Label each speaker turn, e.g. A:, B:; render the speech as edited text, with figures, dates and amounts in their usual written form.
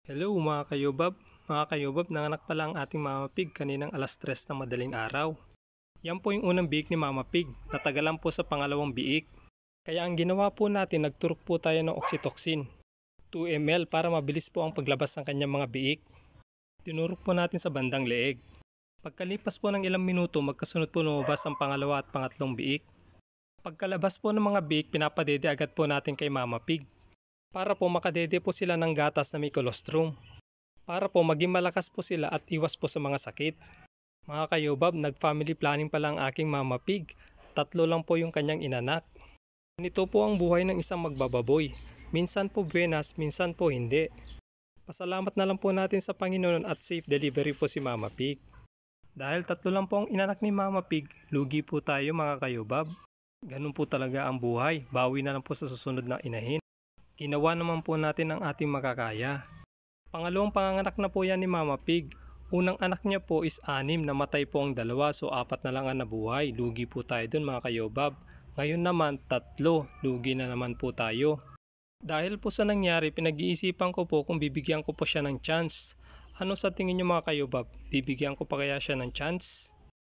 A: Hello mga kayobab. Mga kayobab, nanganak pala ang ating Mama Pig kaninang alas 3 ng madaling araw. Yan po yung unang biik ni Mama Pig, natagalan po sa pangalawang biik. Kaya ang ginawa po natin, nagturok po tayo ng oxytocin, 2 ml para mabilis po ang paglabas ng kanyang mga biik. Tinurok po natin sa bandang leeg. Pagkalipas po ng ilang minuto, magkasunod po lumabas ang pangalawa at pangatlong biik. Pagkalabas po ng mga biik, pinapadede agad po natin kay Mama Pig para po makadede po sila ng gatas na may colostrum. Para po maging malakas po sila at iwas po sa mga sakit. Mga kayobab, nag-family planning pala ang aking Mama Pig. 3 lang po yung kanyang inanak. Ganito po ang buhay ng isang magbababoy. Minsan po buenas, minsan po hindi. Pasalamat na lang po natin sa Panginoon at safe delivery po si Mama Pig. Dahil 3 lang po ang inanak ni Mama Pig, lugi po tayo mga kayobab. Ganun po talaga ang buhay, bawi na lang po sa susunod na inahin. Ginawa naman po natin ang ating makakaya. Pangalawang panganganak na po yan ni Mama Pig. Unang anak niya po is 6, namatay po ang 2, so 4 na lang ang nabuhay. Lugi po tayo dun mga kayobab. Ngayon naman 3, lugi na naman po tayo. Dahil po sa nangyari, pinag-iisipan ko po kung bibigyan ko po siya ng chance. Ano sa tingin niyo mga kayobab? Bibigyan ko pa kaya siya ng chance?